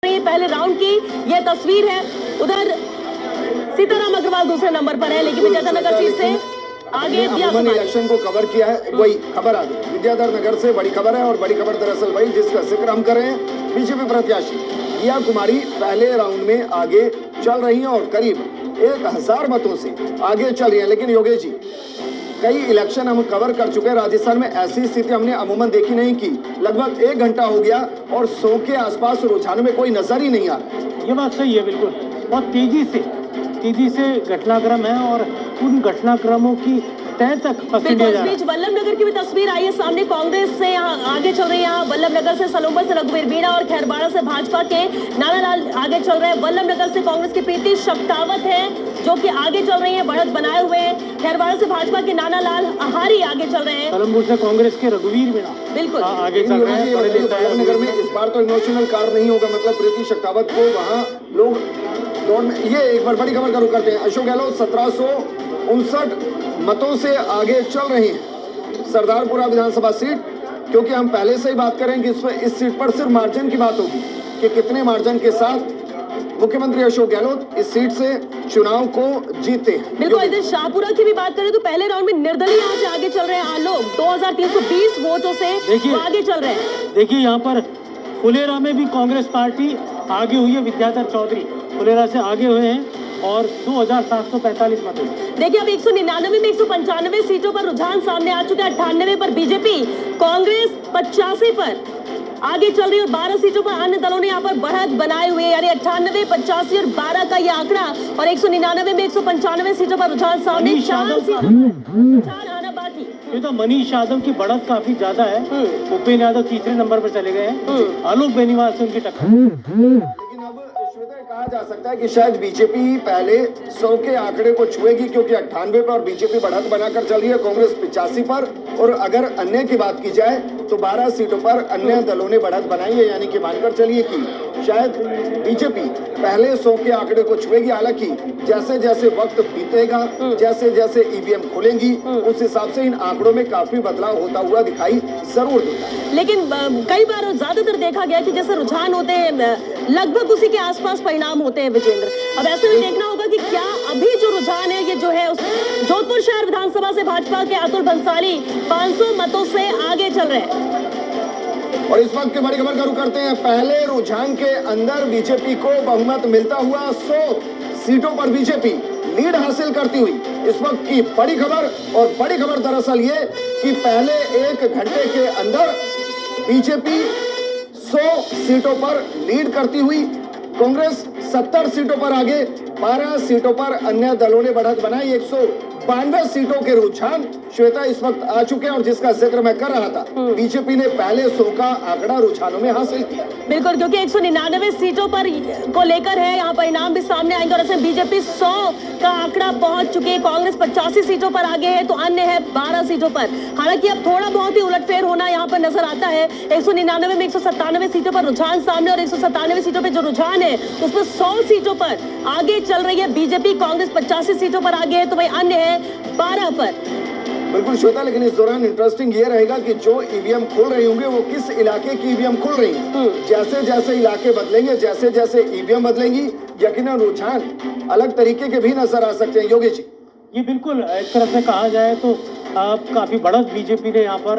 पहले राउंड की यह तस्वीर है। उधर सीताराम अग्रवाल दूसरे नंबर पर है, लेकिन विद्याधर नगर सीट से आगे इलेक्शन को कवर किया है। वही खबर आ गई विद्याधर नगर से, बड़ी खबर है। और बड़ी खबर दरअसल वही जिसका जिक्र हम कर रहे हैं। बीजेपी प्रत्याशी दिया कुमारी पहले राउंड में आगे चल रही हैं और करीब 1000 मतों से आगे चल रही है। लेकिन योगेश जी, कई इलेक्शन हम कवर कर चुके हैं राजस्थान में, ऐसी स्थिति हमने अमूमन देखी नहीं की। लगभग 1 घंटा हो गया और 100 के आसपास रुझान में कोई नजर ही नहीं आ रहा। ये बात सही है, बिल्कुल। बहुत तेजी से घटनाक्रम है और उन घटनाक्रमों की तय तक इस बीच वल्लभ नगर की भी तस्वीर आई है सामने। कांग्रेस से यहाँ आगे चल रही है, यहाँ वल्लभ नगर से सलोबर से रघुवीर मीणा और खैरबाड़ा से भाजपा के नानालाल आगे चल रहे हैं। वल्लभ नगर से कांग्रेस की प्रीति शक्तावत है जो कि आगे चल रही है, बढ़त बनाए हुए हैं। खैरबाड़ा से भाजपा के नानालाल आहारी आगे चल रहे हैं। सलोबर से कांग्रेस के रघुवीर मीणा बिल्कुल आगे चल रहे हैं। वल्लभ नगर में इस बार तो इमोशनल कार नहीं होगा, मतलब प्रीति शक्तावत को वहाँ लोग दौड़ में। ये एक बार बड़ी खबर का रुख करते हैं। अशोक गहलोत 1759 मतों से आगे चल रही हैं सरदारपुरा विधानसभा सीट, क्योंकि हम पहले से ही बात करें कि इस सीट पर सिर्फ मार्जिन की बात होगी कि कितने मार्जिन के साथ मुख्यमंत्री अशोक गहलोत इस सीट से चुनाव को जीते हैं। बिल्कुल। इधर शाहपुरा की भी बात करें तो पहले राउंड में निर्दलीय यहाँ से आगे चल रहे हैं आलोक 2320 वोटों से आगे चल रहे हैं। देखिए यहाँ पर फुलेरा में भी कांग्रेस पार्टी आगे हुई है। विद्याधर चौधरी फुलेरा से आगे हुए हैं और 2745 मतों। देखिए अब 199 में 195 सीटों पर रुझान सामने आ चुका है। 98 पर बीजेपी, कांग्रेस 85 पर आगे चल रही है और 12 सीटों पर अन्य दलों ने यहाँ पर बढ़त बनाए हुए, यानी 98, 85 और 12 का ये आंकड़ा। और 199 में 195 सीटों पर रुझान सामने, 4 आना बाकी। ये तो मनीष यादव की बढ़त काफी ज्यादा है। भूपेन यादव तीसरे नंबर पर चले गए हैं। आलोक बेनीवाल से उनकी टक्कर। कहा जा सकता है कि शायद बीजेपी पहले 100 के आंकड़े को छुएगी, क्योंकि 98 पर और बीजेपी बढ़त बनाकर चल रही है, कांग्रेस 85 पर। और अगर अन्य की बात की जाए तो 12 सीटों पर अन्य दलों ने बढ़त बनाई है, यानी कि मानकर चलिए कि शायद बीजेपी पहले 100 के आंकड़े को छुएगी। हालांकि जैसे जैसे वक्त बीतेगा, जैसे जैसे ईवीएम खुलेंगी, उस हिसाब से इन आंकड़ों में काफी बदलाव होता हुआ दिखाई जरूर देता है। लेकिन कई बार ज्यादातर देखा गया कि जैसे रुझान होते हैं लगभग उसी के आसपास परिणाम होते हैं विजेंद्र। अब ऐसे में देखना होगा कि क्या अभी जो रुझान है ये जो है जोधपुर शहर विधानसभा से भाजपा के अतुल बंसाली 500 मतों से आगे चल रहे हैं। और इस वक्त की बड़ी खबर का रुख करते हैं। पहले रुझान के अंदर बीजेपी को बहुमत मिलता हुआ 100 सीटों पर बीजेपी लीड हासिल करती हुई इस वक्त की बड़ी खबर। और बड़ी खबर दरअसल ये कि पहले 1 घंटे के अंदर बीजेपी 100 सीटों पर लीड करती हुई, कांग्रेस 70 सीटों पर आगे, 12 सीटों पर अन्य दलों ने बढ़त बनाई। 192 सीटों के रुझान श्वेता इस वक्त आ चुके हैं और जिसका जिक्र मैं कर रहा था, बीजेपी ने पहले 100 का आंकड़ा रुझानों में हासिल किया। बिल्कुल, क्योंकि 199 सीटों पर को लेकर है, यहाँ परिणाम भी सामने आएंगे। और ऐसे बीजेपी 100 का आंकड़ा पहुंच चुकी है, कांग्रेस 85 सीटों पर आगे है तो अन्य है 12 सीटों पर। हालांकि अब थोड़ा बहुत ही उलटफेर होना यहाँ पर नजर आता है। 199 में 197 सीटों पर रुझान सामने और 197 सीटों पर जो रुझान है उसमें 100 सीटों पर आगे चल रही है बीजेपी। कांग्रेस 85 सीटों पर आगे है तो वही अन्य है 12 पर। बिल्कुल श्वेता, लेकिन इस दौरान इंटरेस्टिंग ये रहेगा कि जो ईवीएम खुल रही होंगे वो किस इलाके की ईवीएम खुल रही है। जैसे जैसे इलाके बदलेंगे, जैसे जैसे ईवीएम बदलेंगी, यकीनन रुझान अलग तरीके के भी नजर आ सकते हैं। योगेश जी, ये बिल्कुल एक तरफ से कहा जाए तो काफी बढ़त बीजेपी ने यहाँ पर